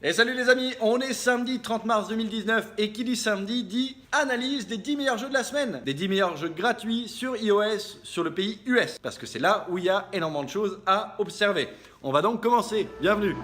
Et salut les amis, on est samedi 30 mars 2019 et qui dit samedi dit analyse des 10 meilleurs jeux de la semaine. Des 10 meilleurs jeux gratuits sur iOS sur le pays US. Parce que c'est là où il y a énormément de choses à observer. On va donc commencer, bienvenue.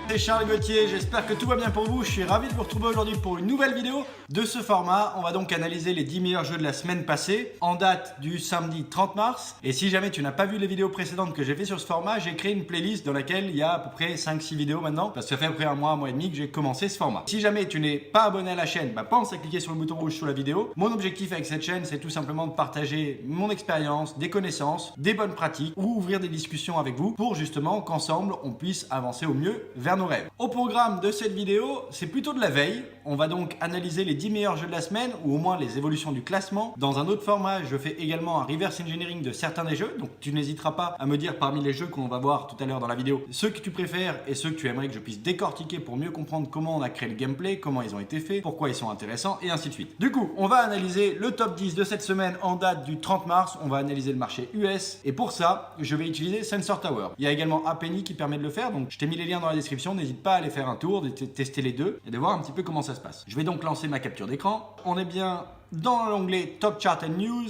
C'est Charles Gauthier, j'espère que tout va bien pour vous. Je suis ravi de vous retrouver aujourd'hui pour une nouvelle vidéo de ce format. On va donc analyser les 10 meilleurs jeux de la semaine passée en date du samedi 30 mars. Et si jamais tu n'as pas vu les vidéos précédentes que j'ai fait sur ce format, j'ai créé une playlist dans laquelle il y a à peu près 5-6 vidéos maintenant. Parce que ça fait à peu près un mois et demi que j'ai commencé ce format. Si jamais tu n'es pas abonné à la chaîne, pense à cliquer sur le bouton rouge sous la vidéo. Mon objectif avec cette chaîne, c'est tout simplement de partager mon expérience, des connaissances, des bonnes pratiques ou ouvrir des discussions avec vous pour justement qu'ensemble on puisse avancer au mieux vers nos rêves. Au programme de cette vidéo, c'est plutôt de la veille. On va donc analyser les 10 meilleurs jeux de la semaine ou au moins les évolutions du classement. Dans un autre format, je fais également un reverse engineering de certains des jeux. Donc tu n'hésiteras pas à me dire parmi les jeux qu'on va voir tout à l'heure dans la vidéo, ceux que tu préfères et ceux que tu aimerais que je puisse décortiquer pour mieux comprendre comment on a créé le gameplay, comment ils ont été faits, pourquoi ils sont intéressants et ainsi de suite. Du coup, on va analyser le top 10 de cette semaine en date du 30 mars. On va analyser le marché US et pour ça, je vais utiliser Sensor Tower. Il y a également Appenny qui permet de le faire. Donc je t'ai mis les liens dans la description. N'hésite pas à aller faire un tour, de tester les deux et de voir un petit peu comment ça se passe. Je vais donc lancer ma capture d'écran. On est bien dans l'onglet Top Chart and News,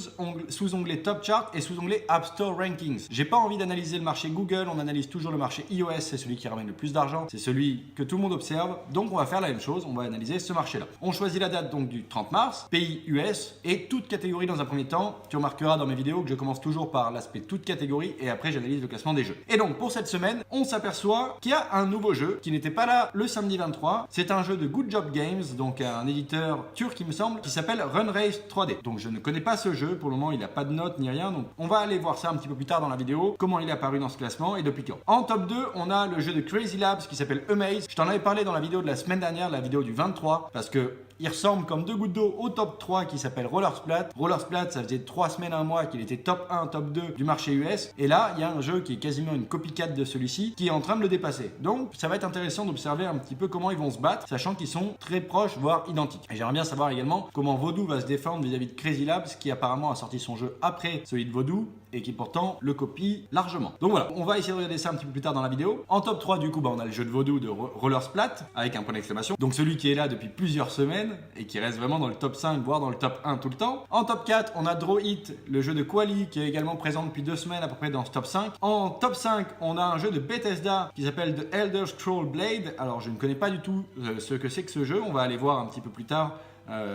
sous-onglet Top Chart et sous-onglet App Store Rankings. J'ai pas envie d'analyser le marché Google, on analyse toujours le marché iOS, c'est celui qui ramène le plus d'argent, c'est celui que tout le monde observe. Donc on va faire la même chose, on va analyser ce marché-là. On choisit la date donc du 30 mars, pays US et toute catégorie dans un premier temps. Tu remarqueras dans mes vidéos que je commence toujours par l'aspect toute catégorie et après j'analyse le classement des jeux. Et donc pour cette semaine, on s'aperçoit qu'il y a un nouveau jeu qui n'était pas là le samedi 23. C'est un jeu de Good Job Games, donc un éditeur turc il me semble, qui s'appelle Run Race 3D. Donc je ne connais pas ce jeu, pour le moment il n'a pas de notes ni rien, donc on va aller voir ça un petit peu plus tard dans la vidéo, comment il est apparu dans ce classement et depuis quand. En top 2, on a le jeu de Crazy Labs qui s'appelle Amaze. Je t'en avais parlé dans la vidéo de la semaine dernière, la vidéo du 23, parce que il ressemble comme deux gouttes d'eau au top 3 qui s'appelle Roller Splat. Roller Splat, ça faisait 3 semaines, un mois qu'il était top 1, top 2 du marché US. Et là, il y a un jeu qui est quasiment une copycat de celui-ci qui est en train de le dépasser. Donc, ça va être intéressant d'observer un petit peu comment ils vont se battre, sachant qu'ils sont très proches, voire identiques. Et j'aimerais bien savoir également comment Voodoo va se défendre vis-à-vis de Crazy Labs, qui apparemment a sorti son jeu après celui de Voodoo et qui pourtant le copie largement. Donc voilà, on va essayer de regarder ça un petit peu plus tard dans la vidéo. En top 3, du coup, on a le jeu de Voodoo de Roller Splat avec un point d'exclamation. Donc celui qui est là depuis plusieurs semaines et qui reste vraiment dans le top 5, voire dans le top 1 tout le temps. En top 4, on a Draw It, le jeu de Quali, qui est également présent depuis 2 semaines à peu près dans ce top 5. En top 5, on a un jeu de Bethesda qui s'appelle The Elder Scrolls Blade. Alors je ne connais pas du tout ce que c'est que ce jeu, on va aller voir un petit peu plus tard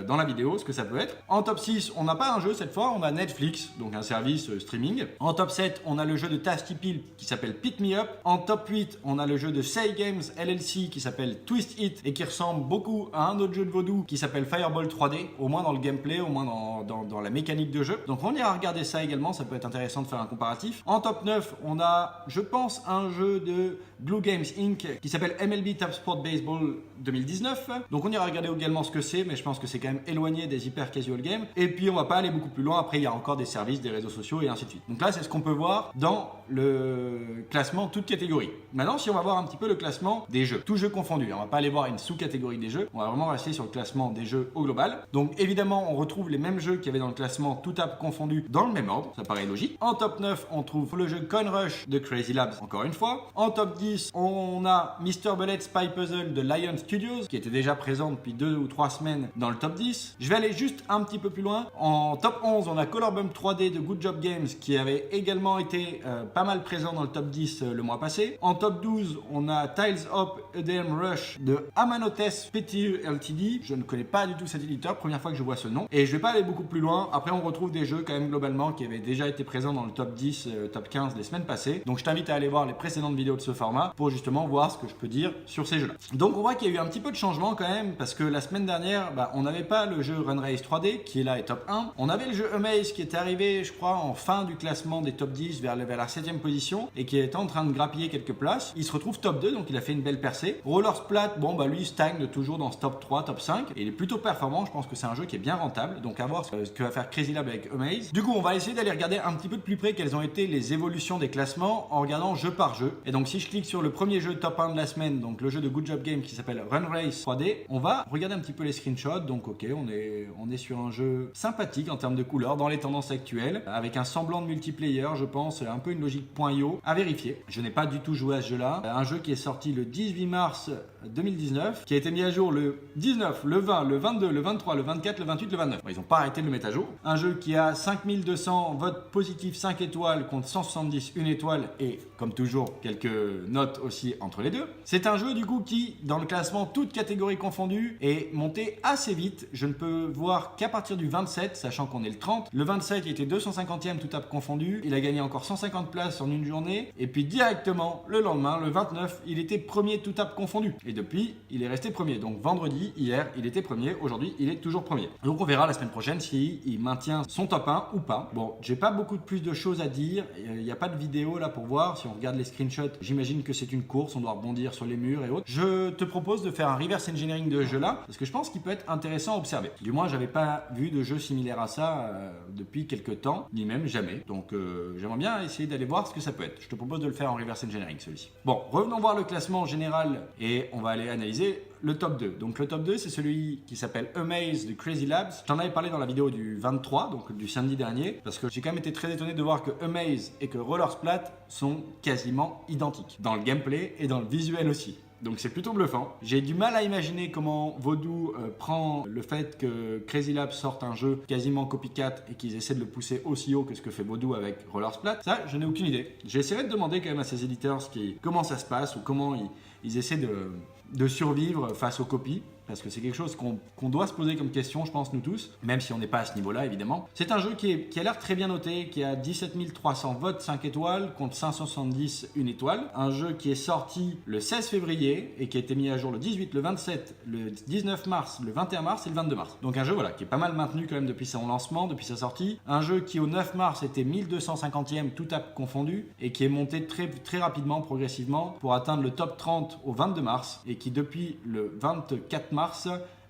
dans la vidéo ce que ça peut être. En top 6, on n'a pas un jeu cette fois, on a Netflix, donc un service streaming. En top 7, on a le jeu de Tasty Pill qui s'appelle Pick Me Up. En top 8, on a le jeu de Say Games LLC qui s'appelle Twist It et qui ressemble beaucoup à un autre jeu de Voodoo qui s'appelle Fireball 3D, au moins dans le gameplay, au moins dans la mécanique de jeu. Donc on ira regarder ça également, ça peut être intéressant de faire un comparatif. En top 9, on a, je pense, un jeu de Glue Games Inc. qui s'appelle MLB Tap Sport Baseball 2019. Donc on ira regarder également ce que c'est, mais je pense que c'est quand même éloigné des hyper casual games. Et puis on va pas aller beaucoup plus loin. Après, il y a encore des services, des réseaux sociaux et ainsi de suite. Donc là, c'est ce qu'on peut voir dans le classement toute catégorie. Maintenant, si on va voir un petit peu le classement des jeux, tous jeux confondus. On va pas aller voir une sous-catégorie des jeux. On va vraiment rester sur le classement des jeux au global. Donc évidemment, on retrouve les mêmes jeux qu'il y avait dans le classement tout app confondu dans le même ordre. Ça paraît logique. En top 9, on trouve le jeu Coin Rush de Crazy Labs, encore une fois. En top 10, on a Mr. Bullet Spy Puzzle de Lion Studios, qui était déjà présent depuis 2 ou 3 semaines dans le top 10. Je vais aller juste un petit peu plus loin. En top 11, on a Color Bump 3D de Good Job Games, qui avait également été pas mal présent dans le top 10 le mois passé. En top 12, on a Tiles Up EDM Rush de Amanotes Petit Ltd. Je ne connais pas du tout cet éditeur, première fois que je vois ce nom. Et je vais pas aller beaucoup plus loin. Après, on retrouve des jeux quand même globalement qui avaient déjà été présents dans le top 10, top 15 les semaines passées. Donc je t'invite à aller voir les précédentes vidéos de ce format pour justement voir ce que je peux dire sur ces jeux-là. Donc on voit qu'il y a eu un petit peu de changement quand même, parce que la semaine dernière, on n'avait pas le jeu Run Race 3D qui est là et top 1. On avait le jeu Amaze qui était arrivé, je crois, en fin du classement des top 10 vers la 7ème position et qui est en train de grappiller quelques places. Il se retrouve top 2, donc il a fait une belle percée. Roller Splat, lui il stagne toujours dans ce top 3, top 5 et il est plutôt performant. Je pense que c'est un jeu qui est bien rentable, donc à voir ce que va faire Crazy Lab avec Amaze. Du coup, on va essayer d'aller regarder un petit peu de plus près quelles ont été les évolutions des classements en regardant jeu par jeu. Et donc si je clique sur le premier jeu top 1 de la semaine, donc le jeu de Good Job Game qui s'appelle Run Race 3D, on va regarder un petit peu les screenshots. donc ok, on est sur un jeu sympathique en termes de couleurs dans les tendances actuelles, avec un semblant de multiplayer, je pense, un peu une logique .io à vérifier. Je n'ai pas du tout joué à ce jeu-là. Un jeu qui est sorti le 18 mars 2019, qui a été mis à jour le 19, le 20, le 22, le 23, le 24, le 28, le 29. Bon, ils n'ont pas arrêté de le mettre à jour. Un jeu qui a 5200 votes positifs 5 étoiles contre 170 1 étoile et comme toujours quelques notes aussi entre les deux. C'est un jeu du coup qui, dans le classement toutes catégories confondues, est monté assez vite. Je ne peux voir qu'à partir du 27, sachant qu'on est le 30. Le 27 il était 250e tout app confondu. Il a gagné encore 150 places en une journée. Et puis directement le lendemain, le 29, il était premier tout app confondu. Et depuis, il est resté premier. Donc vendredi, hier, il était premier. Aujourd'hui, il est toujours premier. Donc on verra la semaine prochaine s'il maintient son top 1 ou pas. Bon, j'ai pas beaucoup plus de choses à dire. Il n'y a pas de vidéo là pour voir. Si on regarde les screenshots, j'imagine que c'est une course. On doit rebondir sur les murs et autres. Je te propose de faire un reverse engineering de ce jeu-là parce que je pense qu'il peut être intéressant à observer. Du moins, j'avais pas vu de jeu similaire à ça depuis quelques temps, ni même jamais. Donc j'aimerais bien essayer d'aller voir ce que ça peut être. Je te propose de le faire en reverse engineering celui-ci. Bon, revenons voir le classement général et on va aller analyser le top 2. Donc le top 2, c'est celui qui s'appelle Amaze de Crazy Labs. J'en avais parlé dans la vidéo du 23, donc du samedi dernier, parce que j'ai quand même été très étonné de voir que Amaze et que Roller Splat sont quasiment identiques, dans le gameplay et dans le visuel aussi. Donc c'est plutôt bluffant. J'ai du mal à imaginer comment Voodoo prend le fait que Crazy Labs sorte un jeu quasiment copycat et qu'ils essaient de le pousser aussi haut que ce que fait Voodoo avec Roller Splat. Ça, je n'ai aucune idée. J'essaierai de demander quand même à ces éditeurs comment ça se passe ou comment ils essaient de survivre face aux copies. Parce que c'est quelque chose qu'on doit se poser comme question, je pense, nous tous, même si on n'est pas à ce niveau-là, évidemment. C'est un jeu qui a l'air très bien noté, qui a 17 300 votes 5 étoiles contre 570 1 étoile. Un jeu qui est sorti le 16 février et qui a été mis à jour le 18, le 27, le 19 mars, le 21 mars et le 22 mars. Donc un jeu qui est pas mal maintenu quand même depuis son lancement, depuis sa sortie. Un jeu qui au 9 mars était 1250e tout app confondu et qui est monté très, très rapidement, progressivement, pour atteindre le top 30 au 22 mars et qui depuis le 24 mars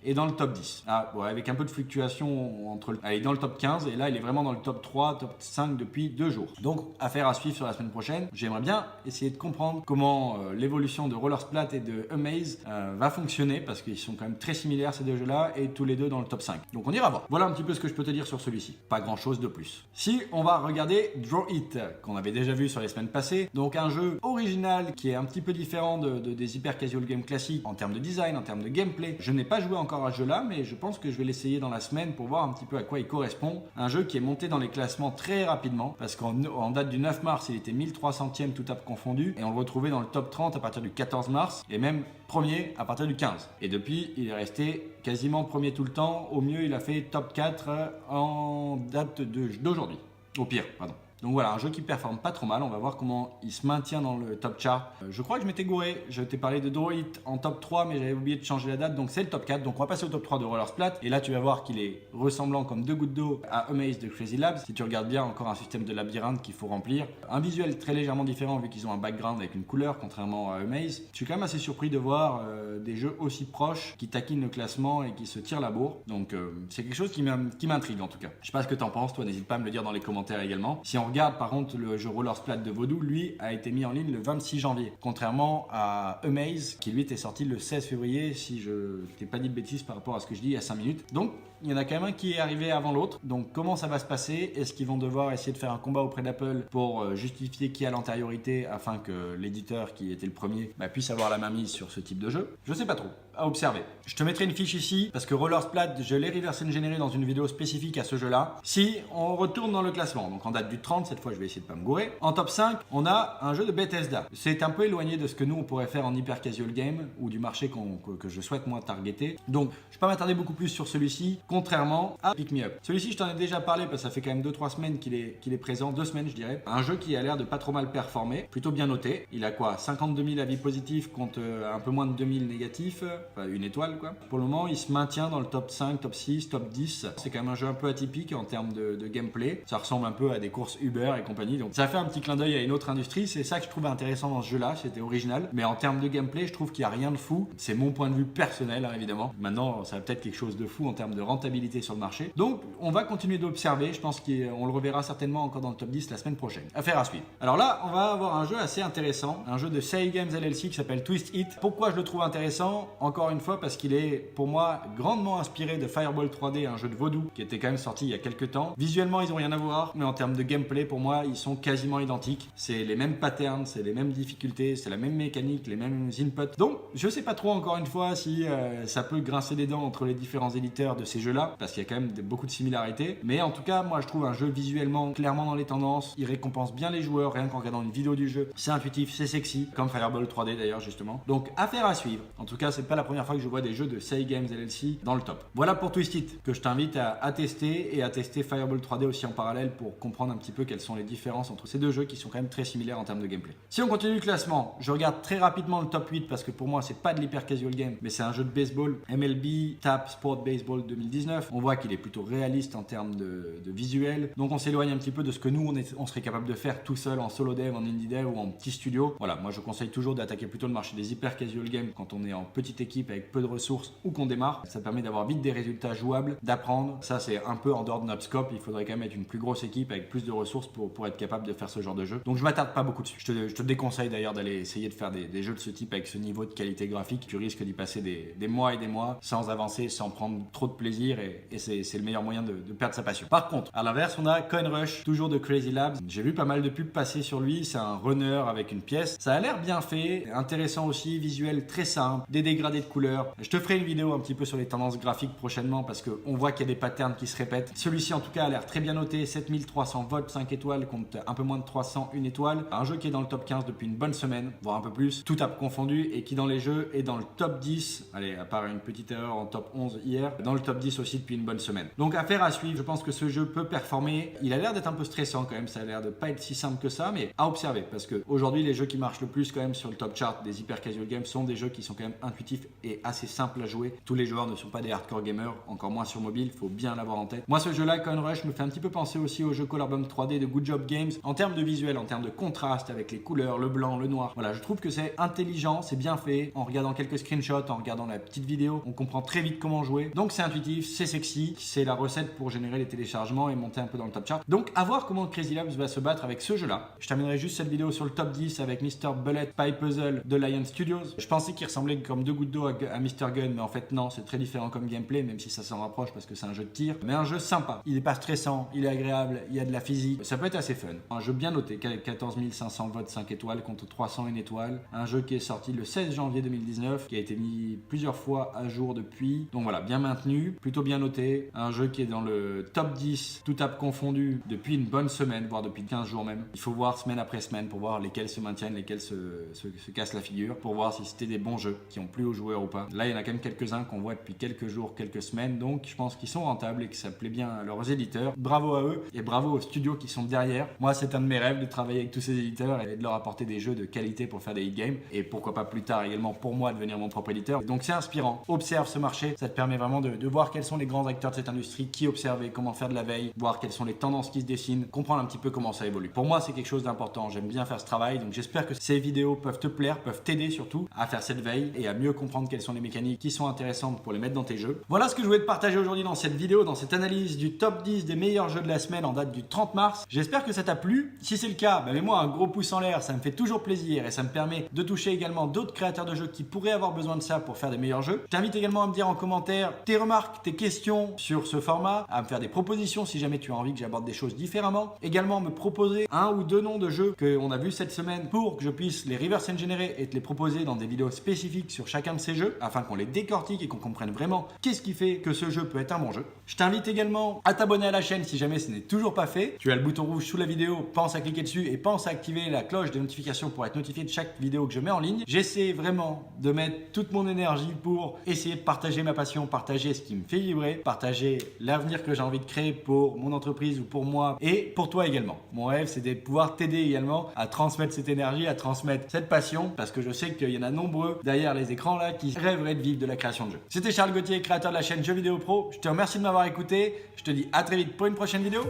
et dans le top 10. Avec un peu de fluctuation il est dans le top 15 et là il est vraiment dans le top 3, top 5 depuis 2 jours. Donc affaire à suivre sur la semaine prochaine. J'aimerais bien essayer de comprendre comment l'évolution de Roller Splat et de Amaze va fonctionner parce qu'ils sont quand même très similaires ces deux jeux-là et tous les deux dans le top 5. Donc on ira voir. Voilà un petit peu ce que je peux te dire sur celui-ci. Pas grand-chose de plus. Si on va regarder Draw It qu'on avait déjà vu sur les semaines passées. Donc un jeu original qui est un petit peu différent des hyper casual games classiques en termes de design, en termes de gameplay. Je n'ai pas joué encore à ce jeu-là, mais je pense que je vais l'essayer dans la semaine pour voir un petit peu à quoi il correspond. Un jeu qui est monté dans les classements très rapidement, parce qu'en date du 9 mars, il était 1300e tout app confondu, et on le retrouvait dans le top 30 à partir du 14 mars, et même premier à partir du 15. Et depuis, il est resté quasiment premier tout le temps. Au mieux, il a fait top 4 en date d'aujourd'hui. Au pire, pardon. Donc voilà, un jeu qui performe pas trop mal. On va voir comment il se maintient dans le top chart. Je crois que je m'étais gouré. Je t'ai parlé de Draw It en top 3, mais j'avais oublié de changer la date. Donc c'est le top 4. Donc on va passer au top 3 de Roller Splat. Et là, tu vas voir qu'il est ressemblant comme deux gouttes d'eau à Amaze de Crazy Labs. Si tu regardes bien, encore un système de labyrinthe qu'il faut remplir. Un visuel très légèrement différent vu qu'ils ont un background avec une couleur, contrairement à Amaze. Je suis quand même assez surpris de voir des jeux aussi proches qui taquinent le classement et qui se tirent la bourre. Donc c'est quelque chose qui m'intrigue en tout cas. Je sais pas ce que t'en penses. Toi, n'hésite pas à me le dire dans les commentaires également. Si on regarde par contre le jeu Roller Splat de Voodoo, lui a été mis en ligne le 26 janvier, contrairement à Amaze qui lui était sorti le 16 février si je t'ai pas dit de bêtises par rapport à ce que je dis il y a 5 minutes. Donc il y en a quand même un qui est arrivé avant l'autre. Donc comment ça va se passer? Est-ce qu'ils vont devoir essayer de faire un combat auprès d'Apple pour justifier qui a l'antériorité afin que l'éditeur qui était le premier puisse avoir la main mise sur ce type de jeu? Je sais pas trop. À observer. Je te mettrai une fiche ici parce que Roller Splat, je l'ai reverse engineeré dans une vidéo spécifique à ce jeu-là. Si on retourne dans le classement, donc en date du 30, cette fois je vais essayer de pas me gourer. En top 5, on a un jeu de Bethesda. C'est un peu éloigné de ce que nous on pourrait faire en hyper casual game ou du marché que je souhaite moi targeter. Donc je vais pas m'attarder beaucoup plus sur celui-ci, contrairement à Pick Me Up. Celui-ci je t'en ai déjà parlé parce que ça fait quand même 2-3 semaines qu'il est présent, 2 semaines je dirais. Un jeu qui a l'air de pas trop mal performer, plutôt bien noté. Il a quoi, 52 000 avis positifs contre un peu moins de 2000 négatifs, enfin une étoile quoi. Pour le moment il se maintient dans le top 5, top 6, top 10. C'est quand même un jeu un peu atypique en termes de gameplay. Ça ressemble un peu à des courses Uber et compagnie. Donc ça fait un petit clin d'œil à une autre industrie. C'est ça que je trouve intéressant dans ce jeu-là. C'était original. Mais en termes de gameplay, je trouve qu'il n'y a rien de fou. C'est mon point de vue personnel, hein, évidemment. Maintenant, ça va peut-être quelque chose de fou en termes de rentabilité rentabilité sur le marché. Donc on va continuer d'observer, je pense qu'on le reverra certainement encore dans le top 10 la semaine prochaine. Affaire à suivre. Alors là, on va avoir un jeu assez intéressant, un jeu de Say Games LLC qui s'appelle Twist It. Pourquoi je le trouve intéressant? Encore une fois parce qu'il est pour moi grandement inspiré de Fireball 3D, un jeu de vaudou qui était quand même sorti il y a quelques temps. Visuellement ils n'ont rien à voir, mais en termes de gameplay pour moi ils sont quasiment identiques. C'est les mêmes patterns, c'est les mêmes difficultés, c'est la même mécanique, les mêmes inputs. Donc je sais pas trop encore une fois si ça peut grincer des dents entre les différents éditeurs de ces jeux là, parce qu'il y a quand même beaucoup de similarités. Mais en tout cas moi je trouve un jeu visuellement clairement dans les tendances, il récompense bien les joueurs rien qu'en regardant une vidéo du jeu. C'est intuitif, c'est sexy, comme Fireball 3D d'ailleurs justement. Donc affaire à suivre. En tout cas c'est pas la première fois que je vois des jeux de Say Games LLC dans le top. Voilà pour Twist It que je t'invite à tester et à tester Fireball 3D aussi en parallèle pour comprendre un petit peu quelles sont les différences entre ces deux jeux qui sont quand même très similaires en termes de gameplay. Si on continue le classement, je regarde très rapidement le top 8 parce que pour moi c'est pas de l'hyper casual game mais c'est un jeu de baseball, MLB Tap Sport Baseball 2019. On voit qu'il est plutôt réaliste en termes de visuel, donc on s'éloigne un petit peu de ce que nous on serait capable de faire tout seul en solo dev, en indie dev ou en petit studio. Voilà, moi je conseille toujours d'attaquer plutôt le marché des hyper casual games quand on est en petite équipe avec peu de ressources ou qu'on démarre. Ça permet d'avoir vite des résultats jouables, d'apprendre. Ça c'est un peu en dehors de notre scope, il faudrait quand même être une plus grosse équipe avec plus de ressources pour être capable de faire ce genre de jeu. Donc je m'attarde pas beaucoup dessus. Je te déconseille d'ailleurs d'aller essayer de faire des jeux de ce type avec ce niveau de qualité graphique. Tu risques d'y passer des mois et des mois sans avancer, sans prendre trop de plaisir et c'est le meilleur moyen de perdre sa passion. Par contre, à l'inverse, on a Coin Rush, toujours de Crazy Labs. J'ai vu pas mal de pubs passer sur lui, c'est un runner avec une pièce. Ça a l'air bien fait, intéressant aussi, visuel très simple, des dégradés de couleurs. Je te ferai une vidéo un petit peu sur les tendances graphiques prochainement parce qu'on voit qu'il y a des patterns qui se répètent. Celui-ci en tout cas a l'air très bien noté, 7300 votes, 5 étoiles contre un peu moins de 301 étoiles. Un jeu qui est dans le top 15 depuis une bonne semaine, voire un peu plus, tout app confondu, et qui dans les jeux est dans le top 10, allez, à part une petite erreur en top 11 hier, dans le top 10 aussi depuis une bonne semaine. Donc affaire à suivre, je pense que ce jeu peut performer. Il a l'air d'être un peu stressant quand même, ça a l'air de pas être si simple que ça, mais à observer, parce que aujourd'hui les jeux qui marchent le plus quand même sur le top chart des hyper casual games sont des jeux qui sont quand même intuitifs et assez simples à jouer. Tous les joueurs ne sont pas des hardcore gamers, encore moins sur mobile, il faut bien l'avoir en tête. Moi ce jeu là, Coin Rush, me fait un petit peu penser aussi au jeu Colorbomb 3D de Good Job Games en termes de visuel, en termes de contraste avec les couleurs, le blanc, le noir. Voilà, je trouve que c'est intelligent, c'est bien fait. En regardant quelques screenshots, en regardant la petite vidéo, on comprend très vite comment jouer. Donc c'est intuitif, c'est sexy, c'est la recette pour générer les téléchargements et monter un peu dans le top chart. Donc à voir comment Crazy Labs va se battre avec ce jeu là. Je terminerai juste cette vidéo sur le top 10 avec Mr. Bullet Pie Puzzle de Lion Studios. Je pensais qu'il ressemblait comme deux gouttes d'eau à Mr. Gun, mais en fait non, c'est très différent comme gameplay, même si ça s'en rapproche parce que c'est un jeu de tir, mais un jeu sympa. Il est pas stressant, il est agréable, il y a de la physique, ça peut être assez fun. Un jeu bien noté, 14 500 votes, 5 étoiles contre 301 étoiles. Un jeu qui est sorti le 16 janvier 2019, qui a été mis plusieurs fois à jour depuis. Donc voilà, bien maintenu, plutôt bien noté. Un jeu qui est dans le top 10, tout app confondu, depuis une bonne semaine, voire depuis 15 jours même. Il faut voir semaine après semaine pour voir lesquels se maintiennent, lesquels se cassent la figure, pour voir si c'était des bons jeux qui ont plu aux joueurs ou pas. Là, il y en a quand même quelques-uns qu'on voit depuis quelques jours, quelques semaines, donc je pense qu'ils sont rentables et que ça plaît bien à leurs éditeurs. Bravo à eux et bravo aux studios qui sont derrière. Moi, c'est un de mes rêves de travailler avec tous ces éditeurs et de leur apporter des jeux de qualité pour faire des hit games et pourquoi pas plus tard également pour moi devenir mon propre éditeur. Donc c'est inspirant. Observe ce marché, ça te permet vraiment de voir quels sont les grands acteurs de cette industrie, qui observer, comment faire de la veille, voir quelles sont les tendances qui se dessinent, comprendre un petit peu comment ça évolue. Pour moi, c'est quelque chose d'important. J'aime bien faire ce travail, donc j'espère que ces vidéos peuvent te plaire, peuvent t'aider surtout à faire cette veille et à mieux comprendre quelles sont les mécaniques qui sont intéressantes pour les mettre dans tes jeux. Voilà ce que je voulais te partager aujourd'hui dans cette vidéo, dans cette analyse du top 10 des meilleurs jeux de la semaine en date du 30 mars. J'espère que ça t'a plu. Si c'est le cas, mets-moi un gros pouce en l'air, ça me fait toujours plaisir et ça me permet de toucher également d'autres créateurs de jeux qui pourraient avoir besoin de ça pour faire des meilleurs jeux. Je t'invite également à me dire en commentaire tes remarques, tes questions sur ce format, à me faire des propositions si jamais tu as envie que j'aborde des choses différemment. Également me proposer un ou deux noms de jeux qu'on a vus cette semaine pour que je puisse les reverse engineer et te les proposer dans des vidéos spécifiques sur chacun de ces jeux afin qu'on les décortique et qu'on comprenne vraiment qu'est-ce qui fait que ce jeu peut être un bon jeu. Je t'invite également à t'abonner à la chaîne si jamais ce n'est toujours pas fait. Tu as le bouton rouge sous la vidéo, pense à cliquer dessus et pense à activer la cloche de notification pour être notifié de chaque vidéo que je mets en ligne. J'essaie vraiment de mettre toute mon énergie pour essayer de partager ma passion, partager ce qui me fait vibrer, partager l'avenir que j'ai envie de créer pour mon entreprise ou pour moi et pour toi également. Mon rêve, c'est de pouvoir t'aider également à transmettre cette énergie, à transmettre cette passion parce que je sais qu'il y en a nombreux derrière les écrans là qui rêveraient de vivre de la création de jeux. C'était Charles Gauthier, créateur de la chaîne Jeux Vidéo Pro. Je te remercie de m'avoir écouté. Je te dis à très vite pour une prochaine vidéo.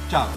Ciao!